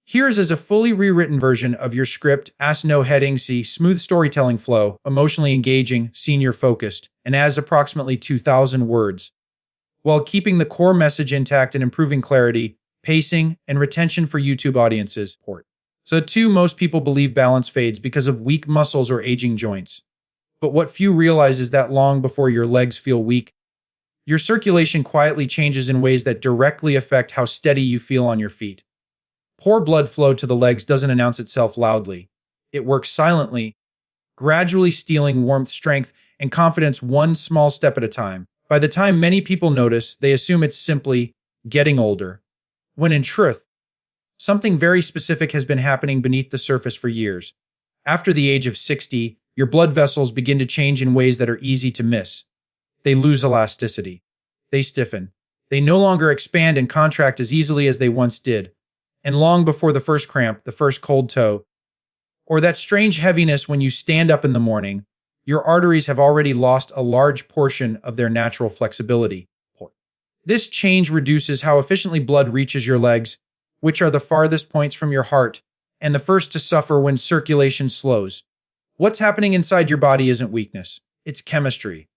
Here's as a fully rewritten version of your script, Ask No Heading C, smooth storytelling flow, emotionally engaging, senior focused, and as approximately 2,000 words, while keeping the core message intact and improving clarity, pacing, and retention for YouTube audiences. So, two, most people believe balance fades because of weak muscles or aging joints. But what few realize is that long before your legs feel weak, your circulation quietly changes in ways that directly affect how steady you feel on your feet. Poor blood flow to the legs doesn't announce itself loudly. It works silently, gradually stealing warmth, strength, and confidence one small step at a time. By the time many people notice, they assume it's simply getting older, when in truth, something very specific has been happening beneath the surface for years. After the age of 60, your blood vessels begin to change in ways that are easy to miss. They lose elasticity. They stiffen. They no longer expand and contract as easily as they once did. And long before the first cramp, the first cold toe, or that strange heaviness when you stand up in the morning, your arteries have already lost a large portion of their natural flexibility. This change reduces how efficiently blood reaches your legs, which are the farthest points from your heart, and the first to suffer when circulation slows. What's happening inside your body isn't weakness, it's chemistry.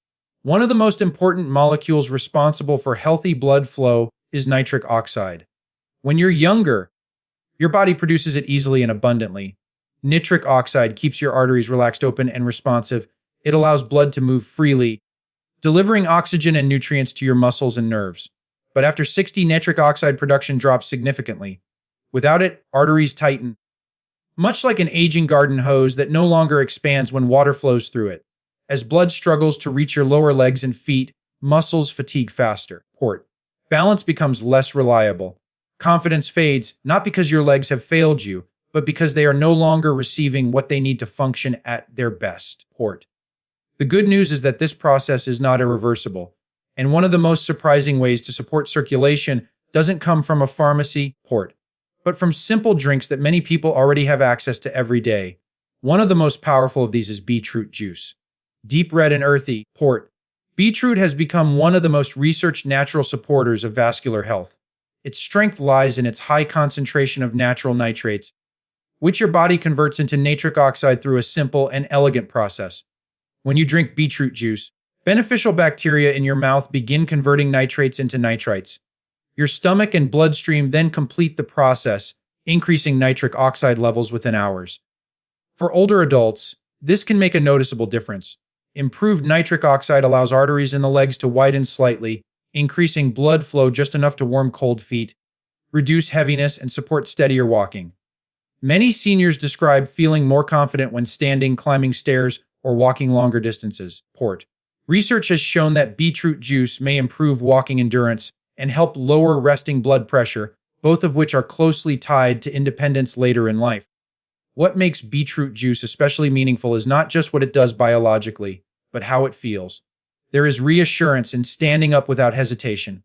One of the most important molecules responsible for healthy blood flow is nitric oxide. When you're younger, your body produces it easily and abundantly. Nitric oxide keeps your arteries relaxed, open, and responsive. It allows blood to move freely, delivering oxygen and nutrients to your muscles and nerves. But after 60, nitric oxide production drops significantly. Without it, arteries tighten, much like an aging garden hose that no longer expands when water flows through it. As blood struggles to reach your lower legs and feet, muscles fatigue faster. Balance becomes less reliable. Confidence fades, not because your legs have failed you, but because they are no longer receiving what they need to function at their best. The good news is that this process is not irreversible, and one of the most surprising ways to support circulation doesn't come from a pharmacy, but from simple drinks that many people already have access to every day. One of the most powerful of these is beetroot juice. Deep red and earthy, beetroot has become one of the most researched natural supporters of vascular health. Its strength lies in its high concentration of natural nitrates, which your body converts into nitric oxide through a simple and elegant process. When you drink beetroot juice, beneficial bacteria in your mouth begin converting nitrates into nitrites. Your stomach and bloodstream then complete the process, increasing nitric oxide levels within hours. For older adults, this can make a noticeable difference. Improved nitric oxide allows arteries in the legs to widen slightly, increasing blood flow just enough to warm cold feet, reduce heaviness, and support steadier walking. Many seniors describe feeling more confident when standing, climbing stairs, or walking longer distances. Research has shown that beetroot juice may improve walking endurance and help lower resting blood pressure, both of which are closely tied to independence later in life. What makes beetroot juice especially meaningful is not just what it does biologically, but how it feels. There is reassurance in standing up without hesitation.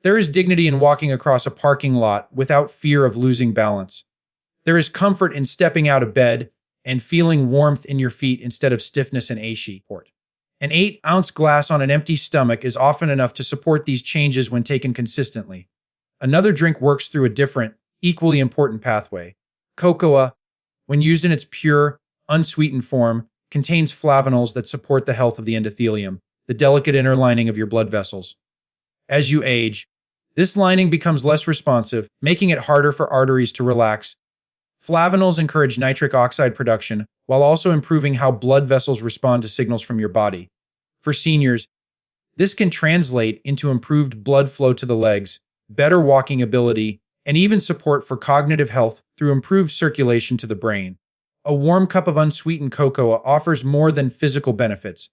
There is dignity in walking across a parking lot without fear of losing balance. There is comfort in stepping out of bed and feeling warmth in your feet instead of stiffness and achy. An 8-ounce glass on an empty stomach is often enough to support these changes when taken consistently. Another drink works through a different, equally important pathway. Cocoa, when used in its pure, unsweetened form, contains flavonols that support the health of the endothelium, the delicate inner lining of your blood vessels. As you age, this lining becomes less responsive, making it harder for arteries to relax. Flavonols encourage nitric oxide production while also improving how blood vessels respond to signals from your body. For seniors, this can translate into improved blood flow to the legs, better walking ability, and even support for cognitive health through improved circulation to the brain. A warm cup of unsweetened cocoa offers more than physical benefits.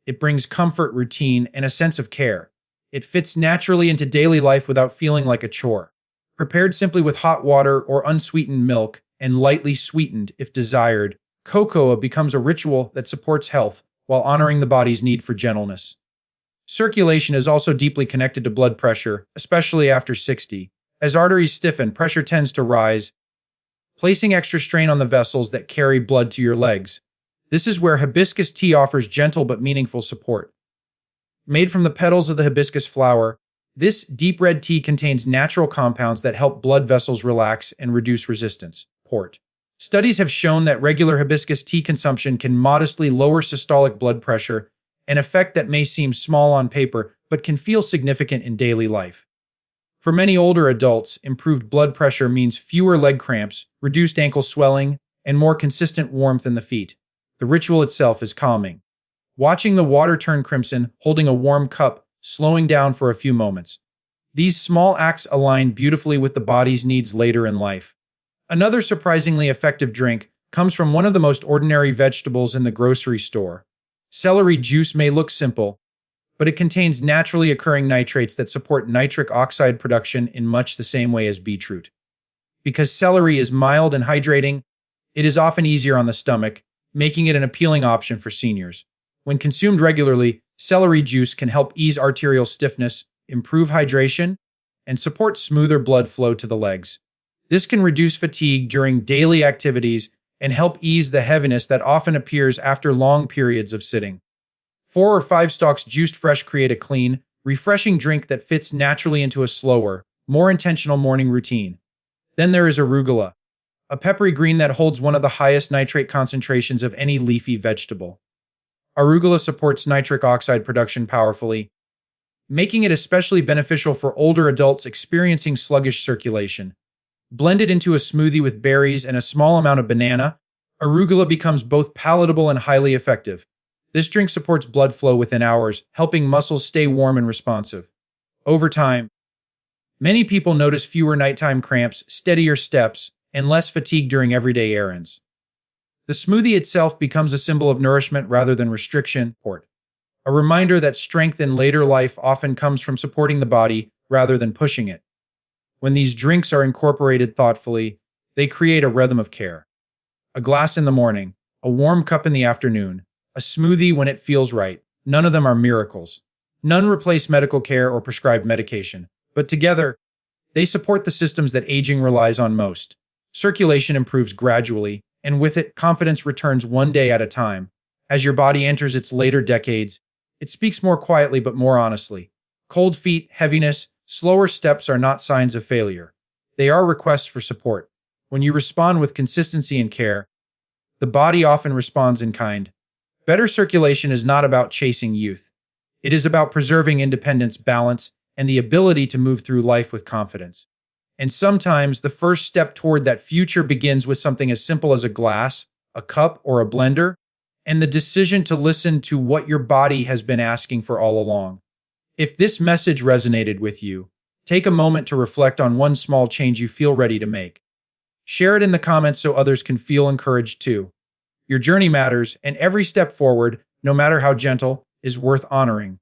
It brings comfort, routine, and a sense of care. It fits naturally into daily life without feeling like a chore. Prepared simply with hot water or unsweetened milk, and lightly sweetened if desired, cocoa becomes a ritual that supports health while honoring the body's need for gentleness. Circulation is also deeply connected to blood pressure, especially after 60. As arteries stiffen, pressure tends to rise, placing extra strain on the vessels that carry blood to your legs. This is where hibiscus tea offers gentle but meaningful support. Made from the petals of the hibiscus flower, This deep red tea contains natural compounds that help blood vessels relax and reduce resistance. Port. Studies have shown that regular hibiscus tea consumption can modestly lower systolic blood pressure, an effect that may seem small on paper but can feel significant in daily life. For many older adults, improved blood pressure means fewer leg cramps, reduced ankle swelling, and more consistent warmth in the feet. The ritual itself is calming. Watching the water turn crimson, holding a warm cup, slowing down for a few moments. These small acts align beautifully with the body's needs later in life. Another surprisingly effective drink comes from one of the most ordinary vegetables in the grocery store. Celery juice may look simple, but it contains naturally occurring nitrates that support nitric oxide production in much the same way as beetroot. Because celery is mild and hydrating, it is often easier on the stomach, making it an appealing option for seniors. When consumed regularly, celery juice can help ease arterial stiffness, improve hydration, and support smoother blood flow to the legs. This can reduce fatigue during daily activities and help ease the heaviness that often appears after long periods of sitting. 4 or 5 stalks juiced fresh create a clean, refreshing drink that fits naturally into a slower, more intentional morning routine. Then there is arugula, a peppery green that holds one of the highest nitrate concentrations of any leafy vegetable. Arugula supports nitric oxide production powerfully, making it especially beneficial for older adults experiencing sluggish circulation. Blended into a smoothie with berries and a small amount of banana, arugula becomes both palatable and highly effective. This drink supports blood flow within hours, helping muscles stay warm and responsive. Over time, many people notice fewer nighttime cramps, steadier steps, and less fatigue during everyday errands. The smoothie itself becomes a symbol of nourishment rather than restriction, a reminder that strength in later life often comes from supporting the body rather than pushing it. When these drinks are incorporated thoughtfully, they create a rhythm of care. A glass in the morning, a warm cup in the afternoon, a smoothie when it feels right. None of them are miracles. None replace medical care or prescribed medication. But together, they support the systems that aging relies on most. Circulation improves gradually, and with it, confidence returns one day at a time. As your body enters its later decades, it speaks more quietly but more honestly. Cold feet, heaviness, slower steps are not signs of failure. They are requests for support. When you respond with consistency and care, the body often responds in kind. Better circulation is not about chasing youth. It is about preserving independence, balance, and the ability to move through life with confidence. And sometimes the first step toward that future begins with something as simple as a glass, a cup, or a blender, and the decision to listen to what your body has been asking for all along. If this message resonated with you, take a moment to reflect on one small change you feel ready to make. Share it in the comments so others can feel encouraged too. Your journey matters, and every step forward, no matter how gentle, is worth honoring.